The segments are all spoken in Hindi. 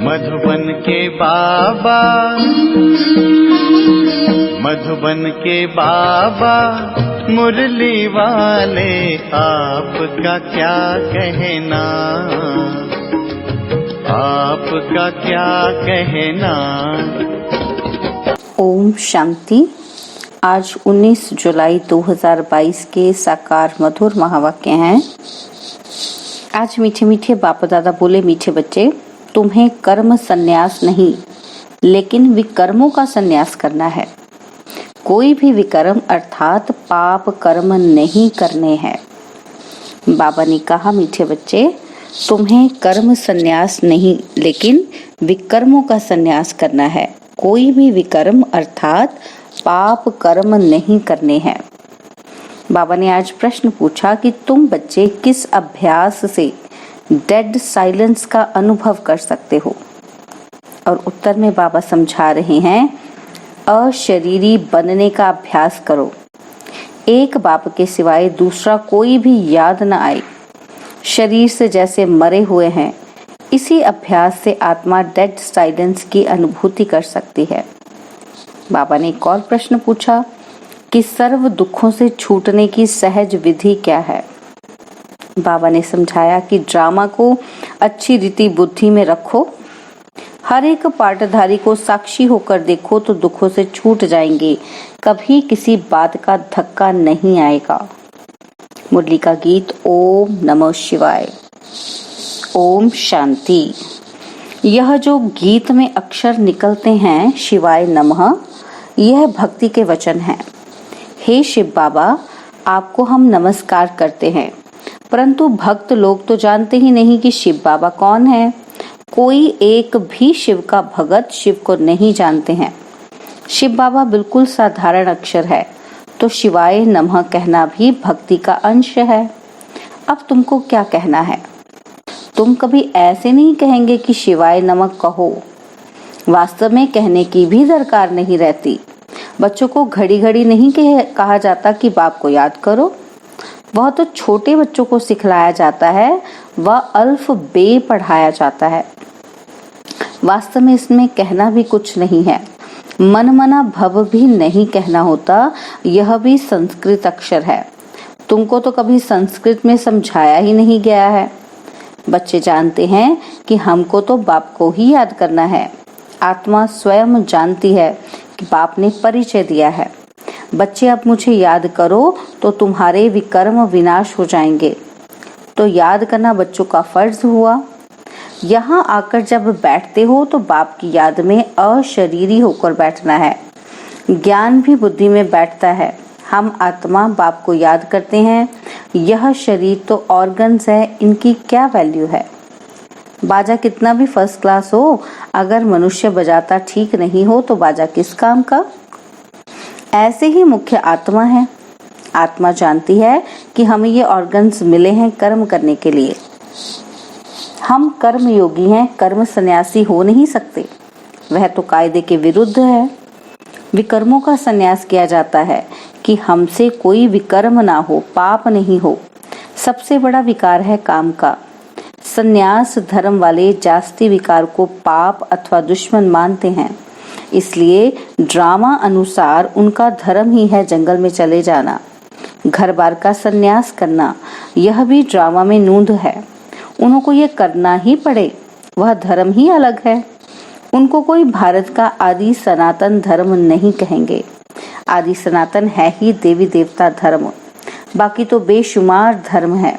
मधुबन के बाबा, मधुबन के बाबा मुरली वाले, आपका क्या कहना, आपका क्या कहना। ओम शांति। आज 19 जुलाई 2022 के साकार मधुर महावाक्य हैं। आज मीठे मीठे बाप दादा बोले, मीठे बच्चे, तुम्हें कर्म संन्यास नहीं लेकिन विकर्मों का संन्यास करना है। कोई भी विकर्म अर्थात पाप कर्म नहीं करने हैं। बाबा ने कहा, मीठे बच्चे, तुम्हें कर्म संन्यास नहीं लेकिन विकर्मों का संन्यास करना है। कोई भी विकर्म अर्थात पाप कर्म नहीं करने हैं। बाबा ने आज प्रश्न पूछा कि तुम बच्चे किस अभ्यास से डेड साइलेंस का अनुभव कर सकते हो। और उत्तर में बाबा समझा रहे हैं, अशरीरी बनने का अभ्यास करो। एक बाप के सिवाय दूसरा कोई भी याद न आए। शरीर से जैसे मरे हुए हैं, इसी अभ्यास से आत्मा डेड साइलेंस की अनुभूति कर सकती है। बाबा ने एक और प्रश्न पूछा कि सर्व दुखों से छूटने की सहज विधि क्या है। बाबा ने समझाया कि ड्रामा को अच्छी रीति बुद्धि में रखो, हर एक पाठधारी को साक्षी होकर देखो तो दुखों से छूट जाएंगे, कभी किसी बात का धक्का नहीं आएगा। मुरली का गीत ओम नमः शिवाय। ओम शांति। यह जो गीत में अक्षर निकलते हैं शिवाय नमः, यह भक्ति के वचन हैं। हे शिव बाबा, आपको हम नमस्कार करते हैं, परंतु भक्त लोग तो जानते ही नहीं कि शिव बाबा कौन है। कोई एक भी शिव का भगत शिव को नहीं जानते हैं। शिव बाबा बिल्कुल साधारण अक्षर है, तो शिवाय नमः कहना भी भक्ति का अंश है। अब तुमको क्या कहना है? तुम कभी ऐसे नहीं कहेंगे कि शिवाय नमः कहो। वास्तव में कहने की भी दरकार नहीं रहती। बच्चों को घड़ी घड़ी नहीं कहा जाता कि बाप को याद करो। वह तो छोटे बच्चों को सिखलाया जाता है, वह अल्फ बे पढ़ाया जाता है। वास्तव में इसमें कहना भी कुछ नहीं है। मन मना भव भी नहीं कहना होता, यह भी संस्कृत अक्षर है। तुमको तो कभी संस्कृत में समझाया ही नहीं गया है। बच्चे जानते हैं कि हमको तो बाप को ही याद करना है। आत्मा स्वयं जानती है कि बाप ने परिचय दिया है। बच्चे, अब मुझे याद करो तो तुम्हारे विकर्म विनाश हो जाएंगे। तो याद करना बच्चों का फर्ज हुआ। यहाँ आकर जब बैठते हो तो बाप की याद में अशरीरी होकर बैठना है। ज्ञान भी बुद्धि में बैठता है। हम आत्मा बाप को याद करते हैं। यह शरीर तो ऑर्गन्स है, इनकी क्या वैल्यू है? बाजा कितना भी फर्स्ट क्लास हो, अगर मनुष्य बजाता ठीक नहीं हो तो बाजा किस काम का? ऐसे ही मुख्य आत्मा है। आत्मा जानती है कि हमें ये ऑर्गन्स मिले हैं कर्म करने के लिए। हम कर्म योगी हैं, कर्म सन्यासी हो नहीं सकते। वह तो कायदे के विरुद्ध है। विकर्मों का सन्यास किया जाता है कि हमसे कोई विकर्म ना हो, पाप नहीं हो। सबसे बड़ा विकार है काम का। सन्यास धर्म वाले जास्ती विकार को पाप अथवा दुश्मन मानते हैं। इसलिए ड्रामा अनुसार उनका धर्म ही है जंगल में चले जाना, घर बार का सन्यास करना। यह भी ड्रामा में नूंद है। उनको ये करना ही पड़े, वह धर्म ही अलग है। उनको कोई भारत का आदि सनातन धर्म नहीं कहेंगे। आदि सनातन है ही देवी देवता धर्म, बाकी तो बेशुमार धर्म है।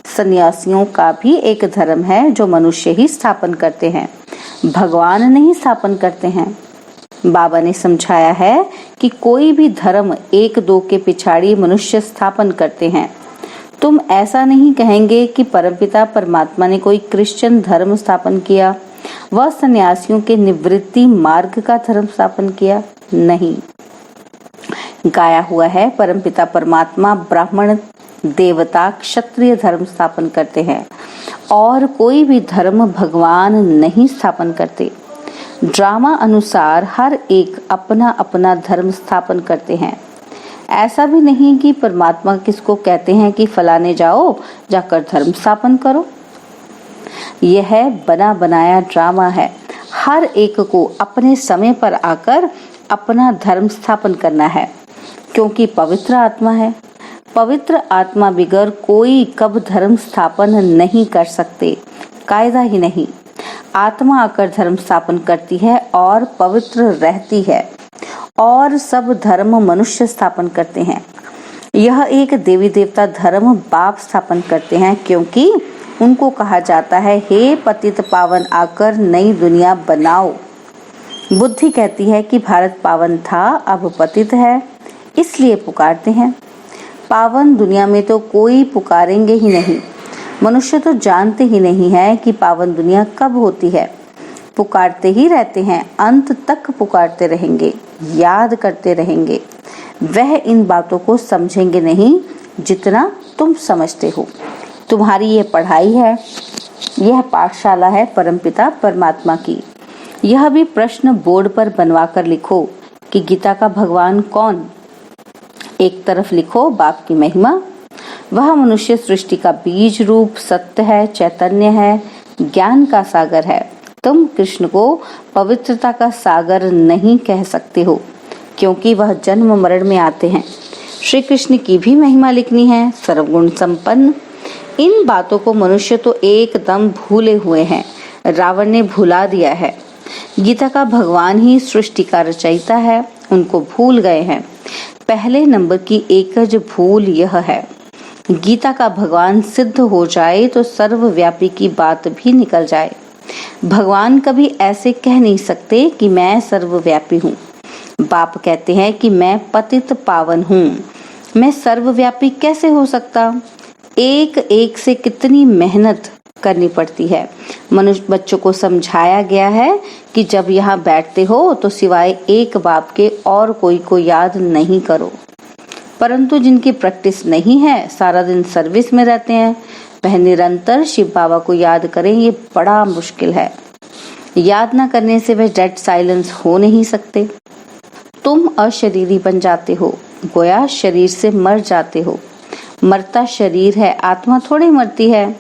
सन्यासियों का भी एक धर्म है जो मनुष्य ही स्थापन करते हैं, भगवान नहीं स्थापन करते हैं। बाबा ने समझाया है कि कोई भी धर्म एक दो के पिछाड़ी मनुष्य स्थापन करते हैं। तुम ऐसा नहीं कहेंगे कि परमपिता परमात्मा ने कोई क्रिश्चियन धर्म स्थापन किया, वह सन्यासियों के निवृत्ति मार्ग का धर्म स्थापन किया। नहीं, गाया हुआ है परमपिता परमात्मा ब्राह्मण देवता क्षत्रिय धर्म स्थापन करते हैं और कोई भी धर्म भगवान नहीं स्थापन करते। ड्रामा अनुसार हर एक अपना अपना धर्म स्थापन करते हैं। ऐसा भी नहीं कि परमात्मा किसको कहते हैं कि फलाने जाओ, जाकर धर्म स्थापन करो। यह बना बनाया ड्रामा है। हर एक को अपने समय पर आकर अपना धर्म स्थापन करना है, क्योंकि पवित्र आत्मा है। पवित्र आत्मा बिगर कोई कब धर्म स्थापन नहीं कर सकते, कायदा ही नहीं। आत्मा आकर धर्म स्थापन करती है और पवित्र रहती है, और सब धर्म मनुष्य स्थापन करते हैं। यह एक देवी देवता धर्म बाप स्थापन करते हैं, क्योंकि उनको कहा जाता है, हे पतित पावन आकर नई दुनिया बनाओ। बुद्धि कहती है कि भारत पावन था, अब पतित है, इसलिए पुकारते हैं। पावन दुनिया में तो कोई पुकारेंगे ही नहीं। मनुष्य तो जानते ही नहीं है कि पावन दुनिया कब होती है। पुकारते ही रहते हैं, अंत तक पुकारते रहेंगे, याद करते रहेंगे। वह इन बातों को समझेंगे नहीं जितना तुम समझते हो। तुम्हारी यह पढ़ाई है, यह पाठशाला है परमपिता परमात्मा की। यह भी प्रश्न बोर्ड पर बनवा कर लिखो कि गीता का भगवान कौन। एक तरफ लिखो बाप की महिमा, वह मनुष्य सृष्टि का बीज रूप सत्य है, चैतन्य है, ज्ञान का सागर है। तुम कृष्ण को पवित्रता का सागर नहीं कह सकते हो, क्योंकि वह जन्म मरण में आते हैं। श्री कृष्ण की भी महिमा लिखनी है, सर्वगुण संपन्न। इन बातों को मनुष्य तो एकदम भूले हुए हैं, रावण ने भुला दिया है। गीता का भगवान ही सृष्टि का रचयिता है, उनको भूल गए हैं। पहले नंबर की एकज भूल यह है, गीता का भगवान सिद्ध हो जाए तो सर्वव्यापी की बात भी निकल जाए। भगवान कभी ऐसे कह नहीं सकते कि मैं सर्वव्यापी हूँ। बाप कहते हैं कि मैं पतित पावन हूँ, मैं सर्वव्यापी कैसे हो सकता। एक एक से कितनी मेहनत करनी पड़ती है। मनुष्य बच्चों को समझाया गया है कि जब यहाँ बैठते हो तो सिवाय एक बाप के और कोई को याद नहीं करो, परंतु जिनकी प्रैक्टिस नहीं है, सारा दिन सर्विस में रहते हैं, वह निरंतर शिव बाबा को याद करें, ये बड़ा मुश्किल है। याद न करने से वह डेड साइलेंस हो नहीं सकते। तुम अशरीरी बन जाते हो, गोया शरीर से मर जाते हो। मरता शरीर है, आत्मा थोड़ी मरती है।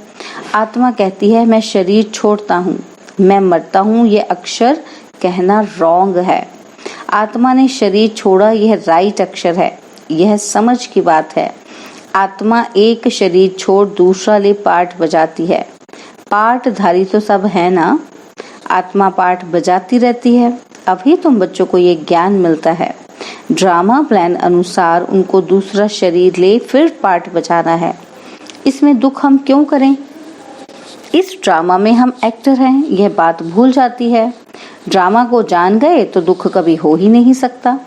आत्मा कहती है मैं शरीर छोड़ता हूँ, मैं मरता हूँ, ये अक्षर कहना रॉन्ग है। आत्मा ने शरीर छोड़ा, यह राइट अक्षर है, यह समझ की बात है। आत्मा एक शरीर छोड़ दूसरा ले पाठ बजाती है। पाठधारी तो सब है ना, आत्मा पाठ बजाती रहती है। अभी तुम बच्चों को ये ज्ञान मिलता है। ड्रामा प्लान अनुसार उनको दूसरा शरीर ले फिर पाठ बजाना है। इसमें दुख हम क्यों करें? इस ड्रामा में हम एक्टर हैं, यह बात भूल जाती है। ड्रामा को जान गए तो दुख कभी हो ही नहीं सकता।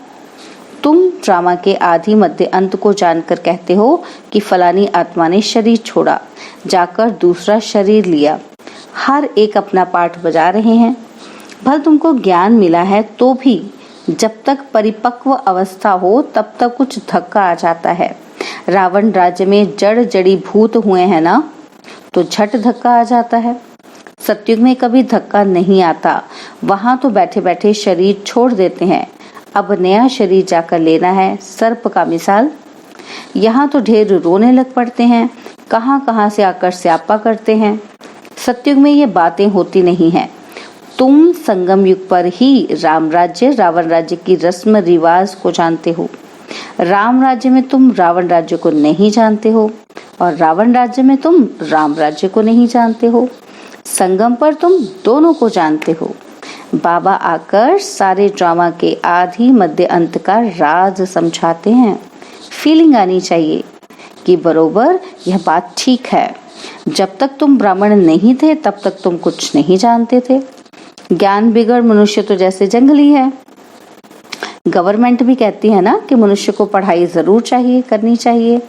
तुम ड्रामा के आदि मध्य अंत को जानकर कहते हो कि फलानी आत्मा ने शरीर छोड़ा, जाकर दूसरा शरीर लिया। हर एक अपना पाठ बजा रहे हैं। भले तुमको ज्ञान मिला है तो भी जब तक परिपक्व अवस्था हो तब तक कुछ धक्का आ जाता है। रावण राज्य में जड़ जड़ी भूत हुए हैं ना, तो झट धक्का आ जाता है। सतयुग में कभी धक्का नहीं आता, वहां तो बैठे बैठे शरीर छोड़ देते हैं। अब नया शरीर जाकर लेना है, सर्प का मिसाल। यहाँ तो ढेर रोने लग पड़ते हैं, कहाँ कहाँ से आकर स्यापा करते हैं। सतयुग में ये बातें होती नहीं हैं। तुम संगम युग पर ही राम राज्य रावण राज्य की रस्म रिवाज को जानते हो। राम राज्य में तुम रावण राज्य को नहीं जानते हो, और रावण राज्य में तुम राम राज्य को नहीं जानते हो। संगम पर तुम दोनों को जानते हो। बाबा आकर सारे ड्रामा के आदि मध्य अंत का राज समझाते हैं। फीलिंग आनी चाहिए कि बरोबर यह बात ठीक है। जब तक तुम ब्राह्मण नहीं थे तब तक तुम कुछ नहीं जानते थे। ज्ञान बिगड़ मनुष्य तो जैसे जंगली है। गवर्नमेंट भी कहती है ना कि मनुष्य को पढ़ाई जरूर चाहिए, करनी चाहिए।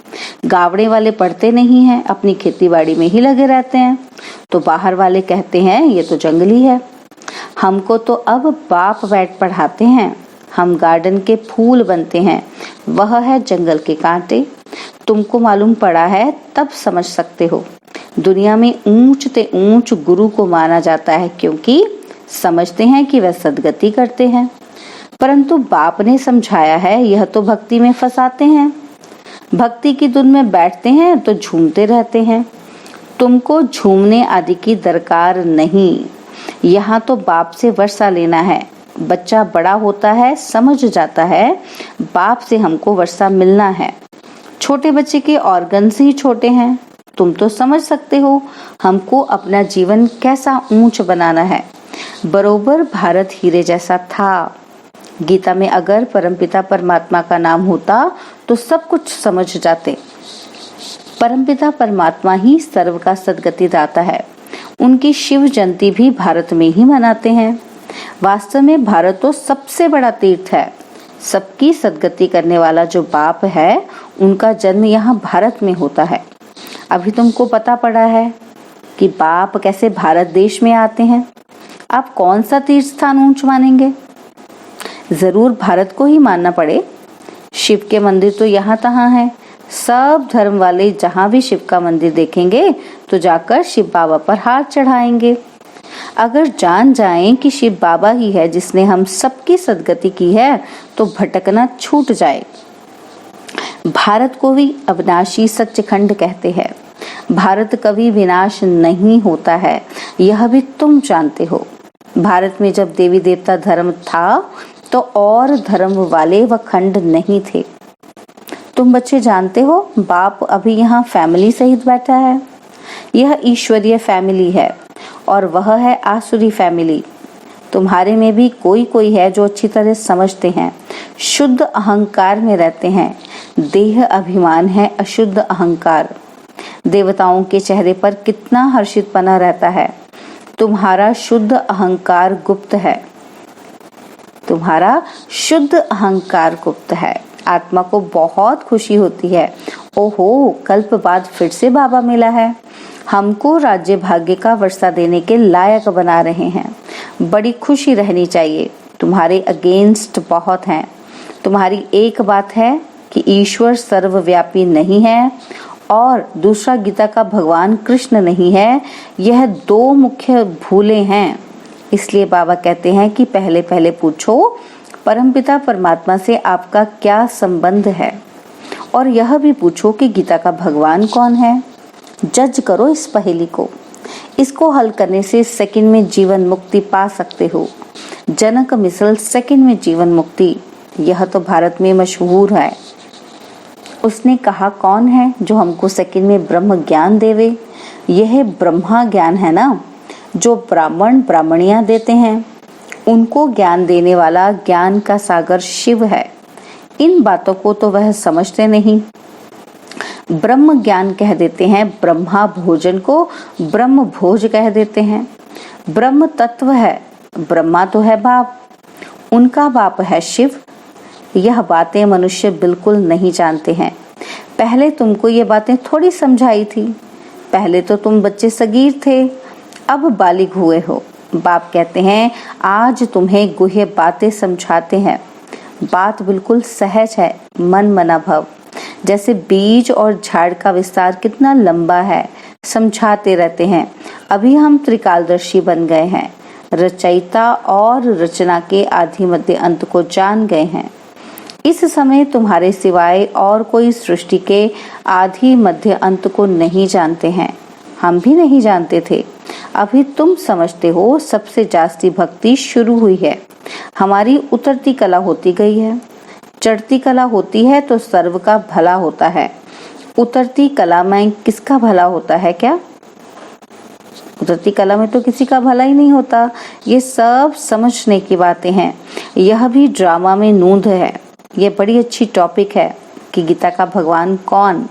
गावड़े वाले पढ़ते नहीं हैं, अपनी खेतीबाड़ी में ही लगे रहते हैं, तो बाहर वाले कहते हैं ये तो जंगली है। हमको तो अब बाप बैठ पढ़ाते हैं। हम गार्डन के फूल बनते हैं, वह है जंगल के कांटे। तुमको मालूम पड़ा है तब समझ सकते हो। दुनिया में ऊंच ते ऊंच गुरु को माना जाता है, क्योंकि समझते हैं कि वह सदगति करते हैं। परंतु बाप ने समझाया है यह तो भक्ति में फंसाते हैं। भक्ति की धुन में बैठते हैं तो झूमते रहते हैं। तुमको झूमने आदि की दरकार नहीं। यहाँ तो बाप से वर्षा लेना है। बच्चा बड़ा होता है, समझ जाता है बाप से हमको वर्षा मिलना है। छोटे बच्चे के ऑर्गन्स ही छोटे हैं। तुम तो समझ सकते हो हमको अपना जीवन कैसा ऊंच बनाना है। बरोबर भारत हीरे जैसा था। गीता में अगर परमपिता परमात्मा का नाम होता तो सब कुछ समझ जाते। परमपिता परमात्मा ही सर्व का सद्गति दाता है। उनकी शिव जयंती भी भारत में ही मनाते हैं। वास्तव में भारत तो सबसे बड़ा तीर्थ है। सबकी सद्गति करने वाला जो बाप है उनका जन्म यहाँ भारत में होता है। अभी तुमको पता पड़ा है कि बाप कैसे भारत देश में आते हैं। आप कौन सा तीर्थ स्थान ऊंच मानेंगे? जरूर भारत को ही मानना पड़े। शिव के मंदिर तो यहाँ तहाँ हैं। सब धर्म वाले जहाँ भी शिव का मंदिर देखेंगे तो जाकर शिव बाबा पर हाथ चढ़ाएंगे। अगर जान जाएं कि शिव बाबा ही है जिसने हम सबकी सद्गति की है तो भटकना छूट जाए। भारत को भी अविनाशी सच्चिखंड कहते हैं। भारत कभी विनाश नहीं होता है, यह भी तुम जानते हो। भारत में जब देवी देवता धर्म था तो और धर्म वाले व खंड नहीं थे। तुम बच्चे जानते हो बाप अभी यहाँ फैमिली सहित बैठा है। यह ईश्वरीय फैमिली है और वह है आसुरी फैमिली। तुम्हारे में भी कोई कोई है जो अच्छी तरह समझते हैं, शुद्ध अहंकार में रहते हैं। देह अभिमान है अशुद्ध अहंकार। देवताओं के चेहरे पर कितना हर्षितपना रहता है। तुम्हारा शुद्ध अहंकार गुप्त है। तुम्हारा शुद्ध अहंकार गुप्त है। आत्मा को बहुत खुशी होती है। ओहो, कल्प बाद फिर से बाबा मिला है। हमको राज्य भाग्य का वर्षा देने के लायक बना रहे हैं। बड़ी खुशी रहनी चाहिए। तुम्हारे अगेंस्ट बहुत हैं। तुम्हारी एक बात है कि ईश्वर सर्वव्यापी नहीं है और दूसरा गीता का भगवान कृष्ण नहीं है। यह दो मुख्य भूलें हैं। इसलिए बाबा कहते हैं कि पहले पहले पूछो परमपिता परमात्मा से आपका क्या संबंध है, और यह भी पूछो कि गीता का भगवान कौन है। जज करो इस पहेली को। इसको हल करने से सेकंड में जीवन मुक्ति पा सकते हो। जनक मिसल सेकंड में जीवन मुक्ति, यह तो भारत में मशहूर है। उसने कहा कौन है जो हमको सेकंड में ब्रह्म ज्ञान देवे? यह ब्रह्मा ज्ञान है ना, जो ब्राह्मण ब्राह्मणियां देते हैं। उनको ज्ञान देने वाला ज्ञान का सागर शिव है। इन बातों को तो वह समझते नहीं। ब्रह्म ज्ञान कह देते हैं, ब्रह्मा भोजन को ब्रह्म भोज कह देते हैं। ब्रह्म तत्व है, ब्रह्मा तो है बाप, उनका बाप है शिव। यह बातें मनुष्य बिल्कुल नहीं जानते हैं। पहले तुमको ये बातें थोड़ी समझाई थी। पहले तो तुम बच्चे सगीर थे, अब बालिग हुए हो। बाप कहते हैं आज तुम्हें गुह्य बातें समझाते हैं। बात बिल्कुल सहज है, मन मना भव। जैसे बीज और झाड़ का विस्तार कितना लंबा है, समझाते रहते हैं। अभी हम त्रिकालदर्शी बन गए हैं। रचयिता और रचना के आदि मध्य अंत को जान गए हैं। इस समय तुम्हारे सिवाय और कोई सृष्टि के आदि मध्य अंत को नहीं जानते हैं। हम भी नहीं जानते थे। अभी तुम समझते हो। सबसे जास्ती भक्ति शुरू हुई है। हमारी उतरती कला होती गई है। चढ़ती कला होती है तो सर्व का भला होता है। उतरती कला में किसका भला होता है? क्या उतरती कला में तो किसी का भला ही नहीं होता। ये सब समझने की बातें हैं। यह भी ड्रामा में नूंद है। ये बड़ी अच्छी टॉपिक है कि गीता का भगवान कौन।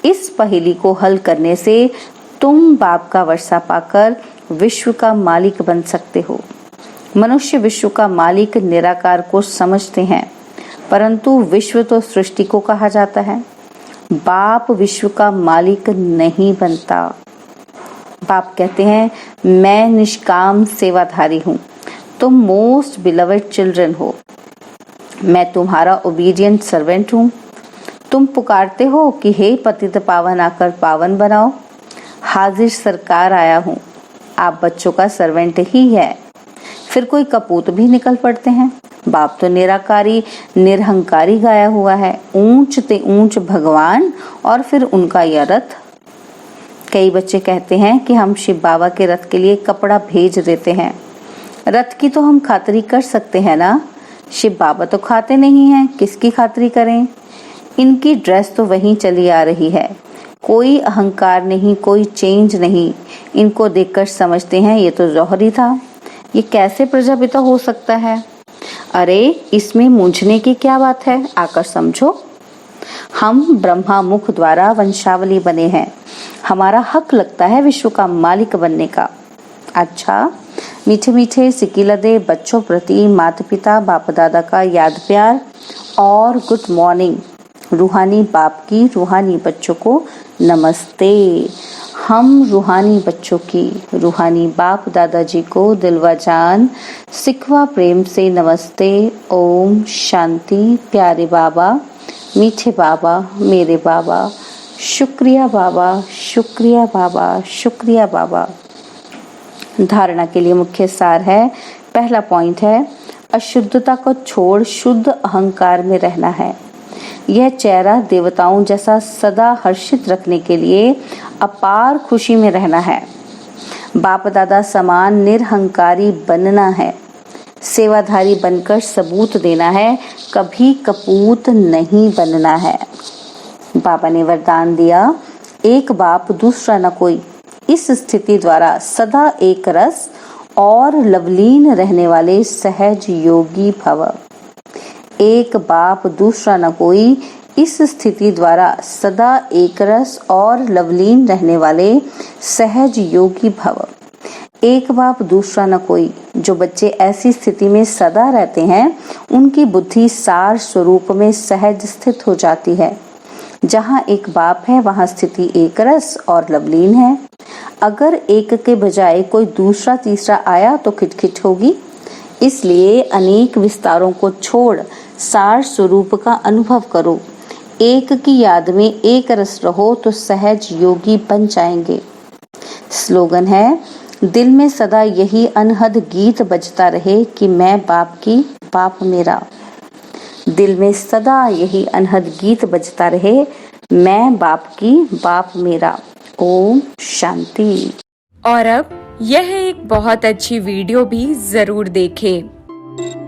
इस पहेली को हल करने से तुम बाप का वर्षा पाकर विश्व का मालिक बन सकते हो। मनुष्य विश्व का मालिक निराकार को समझते हैं, परंतु विश्व तो सृष्टि को कहा जाता है। बाप विश्व का मालिक नहीं बनता। बाप कहते हैं मैं निष्काम सेवाधारी हूँ। तुम मोस्ट बिलवेड चिल्ड्रन हो। मैं तुम्हारा ओबीडियंट सर्वेंट हूँ। तुम पुकारते हो कि हे पतित पावन आकर पावन बनाओ। हाजिर सरकार आया हूँ। आप बच्चों का सर्वेंट ही है। फिर कोई कपूत भी निकल पड़ते हैं। बाप तो निराकारी निरहंकारी गाया हुआ है। ऊंच ते ऊंच भगवान और फिर उनका यह रथ। कई बच्चे कहते हैं कि हम शिव बाबा के रथ के लिए कपड़ा भेज देते हैं। रथ की तो हम खातिरी कर सकते हैं ना, शिव बाबा तो खाते नहीं हैं, किसकी खातिरी करें। इनकी ड्रेस तो वहीं चली आ रही है, कोई अहंकार नहीं, कोई चेंज नहीं। इनको देखकर समझते हैं ये तो जौहरी था, ये कैसे प्रजापिता हो सकता है। अरे इसमें मूंझने की क्या बात है, आकर समझो। हम ब्रह्मा मुख द्वारा वंशावली बने हैं, हमारा हक लगता है विश्व का मालिक बनने का। अच्छा, मीठे मीठे सिकिलदे बच्चों प्रति माता पिता बाप दादा का याद प्यार और गुड मॉर्निंग। रूहानी बाप की रूहानी बच्चों को नमस्ते। हम रूहानी बच्चों की रूहानी बाप दादाजी को दिलवा जान सिखवा प्रेम से नमस्ते। ओम शांति। प्यारे बाबा, मीठे बाबा, मेरे बाबा, शुक्रिया बाबा, शुक्रिया बाबा, शुक्रिया बाबा। धारणा के लिए मुख्य सार है, पहला पॉइंट है अशुद्धता को छोड़ शुद्ध अहंकार में रहना है। यह चेहरा देवताओं जैसा सदा हर्षित रखने के लिए अपार खुशी में रहना है। बाप दादा समान निरहंकारी बनना है। सेवाधारी बनकर सबूत देना है, कभी कपूत नहीं बनना है। बाबा ने वरदान दिया, एक बाप दूसरा न कोई। इस स्थिति द्वारा सदा एक रस और लवलीन रहने वाले सहज योगी भव। एक बाप दूसरा न कोई, इस स्थिति द्वारा सदा एक रस और लवलीन रहने वाले सहज योगी भव। एक बाप दूसरा न कोई। जो बच्चे ऐसी स्थिति में सदा रहते हैं, उनकी बुद्धि सार स्वरूप में सहज स्थित हो जाती है। जहाँ एक बाप है, वहाँ स्थिति एक रस और लवलीन है। अगर एक के बजाय कोई दूसरा तीसरा आया तो खिटखिट होगी। इसलिए अनेक विस्तारों को छोड़ सार स्वरूप का अनुभव करो। एक की याद में एक रस रहो तो सहज योगी बन जाएंगे। स्लोगन है, दिल में सदा यही अनहद गीत बजता रहे कि मैं बाप की, बाप मेरा। दिल में सदा यही अनहद गीत बजता रहे, मैं बाप की, बाप मेरा। ओम शांति। और अब यह एक बहुत अच्छी वीडियो भी जरूर देखें।